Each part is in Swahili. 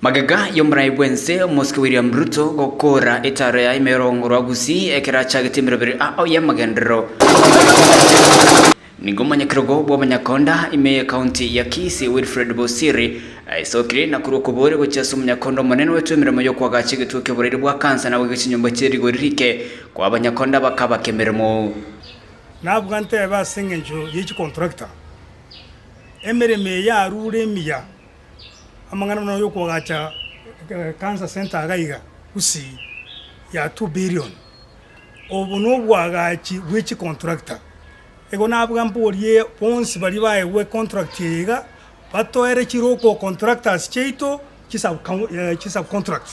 Magaga yomraibwense Mosque William Ruto gokora itaro ya imerongo rwagusi ekera chagitimirabiri ao ya magendero nigomanya kirogo bw'abanyakonda ime county ya Kisii Wilfred Bosiri isokire na kurukubore gochaso munyakonda munene wetu emirimo yo kwagacha gituke buriri bwa kansa nawe gichinyomba cyerigorike kwa abanyakonda bakabakemeremo nabwo ante basengenjo y'iki contractor emirime ya ruremiya amangana no yo kwagacha cancer center agaiga kusi ya 2 billion obu no bwagachi w'iki contractor ego nabwo mboriye ponsi bali baye we contract yiga batoere kiroko contractors cheito kisa contract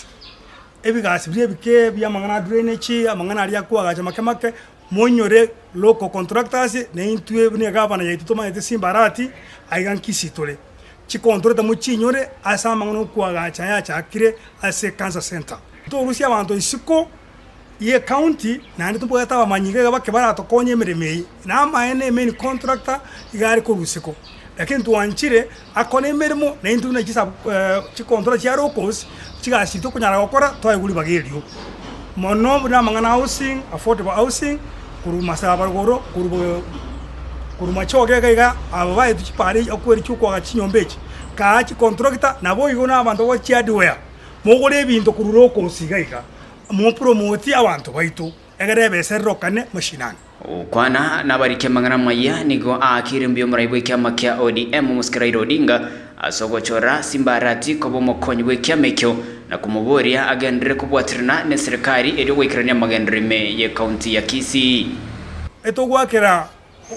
ebigasi bike byamangana drainage amangana ali akwagacha makemake monyore local contractors ne intwe bune gabana yituma yete simbarati aigan kisitole chikontrota muchinyore asamangano kwagacha ya chakire ase cancer center to rusia abantu isiko ye county nandi tumbo yata bamanyiga bake baratokonye emiremei na maene main contractor igari ko rusiko lakini tuanchire akone emirimo na intu na kisa chikontrota cha locals chigashito kunyara gukora twayiguri bagerio mono na mangana housing affordable housing kuru masaba goro kuru machoge gaiga ababaye tukipari akweri cyuko gachinyombechi ka chi contractor nabo igona abantu bo chiadware mogore bintu kuru locals gaiga mu promote abantu baitu egerebe serrokane mashinani ukwana nabarike mangana maya nigo akire mbyo muraibo kyama kya ODM Muskirairo Odinga asogochora simbarati kobo mokonyi we kyamekyo na kumuboria agendere kubwatirana ne serikali eri wikirania magendrime ye county ya Kisii etogwakera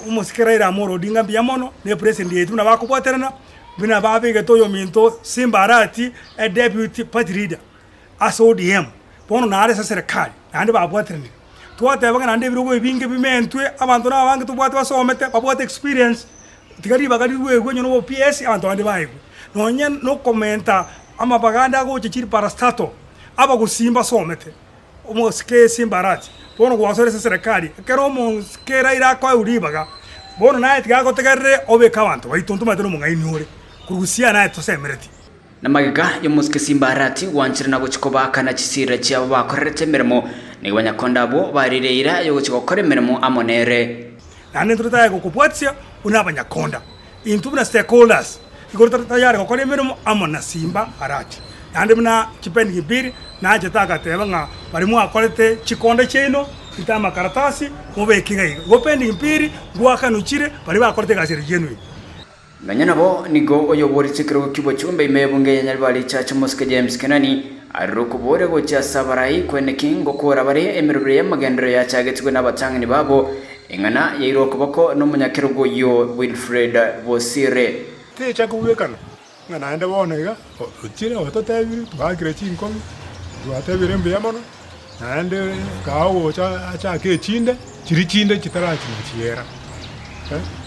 Muskirairo Amoro Odinga byamono ne president yetu na bakubwatirana bina babege toyo minto simbarati a deputy party leader as ODM pono nare sa serikali nande babwatirana twatebanga nande birugo binge bimentwe abantu nabange tubwate basomete babwate experience tikari bagari wegwe nyono PS abantu bandi bayiko nonye no commenta amabaganda go chiri para stato aba gusimba somete umuske simbarati pono gwasore sa serikali kero muskera ira kwa uribaga bono naye tigago tegarre obeka abantu baitonto matero mungaini hore kurusia naye tosemereti namaga yomuske simbarati wanchirana gochikoba kana chisira cyabo bakorete mirimo ni banyakonda bo barireira yo gochikokore mirimo amonere nane turutaye gukupwatsia unabanyakonda intubuna stakeholders igorota tayari gukore mirimo amona simba arati nande muna kipendi gibiri naje tagateba nga barimo akorete chikonde cyeno itama karatasi mubekinga gopendi impiri gwakanukire bari bakorete gasire genwe Nganyana bo nigo oyobori chikiro kibo chumbe imebunge yanyalbali chacha Mosque James Kenani arukubore go cha sabarai kwene kingo kora bare emirure ya magendero ya chagetwe n'abatangani babo engana yirokobako no munyakirogo yo Wilfred Bosire techa kuwekana ngana ande bonega uchire ototabiri twagire chinkomi twatabire mbe yamono ande kawo cha kechinde chirichinde chitarachira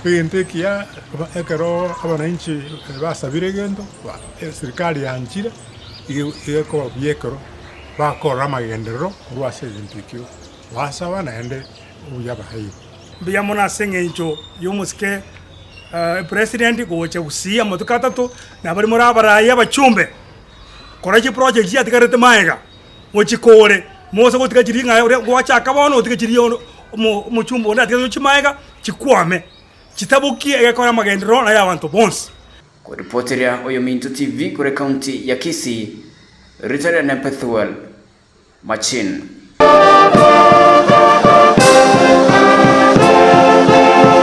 Pente kia ekero abananchi basabire gendo serikali yanchira iko byekero bakora magendero rwase intikyo wasaba naende uyaba hayi byamona sengenjo yomuske president goche usia motukatato na bari muri abarayi abachumbe koraje project ya tikarete maega wochikore mose go tikachiringa gwacha kabono tikachiriyo mu chumbo nda tikachimaega chikwame chitabuki egakora magendero na yabantu bonse ko reporter ya Oyominto TV kure county ya Kisii Richard Nepethuel Machin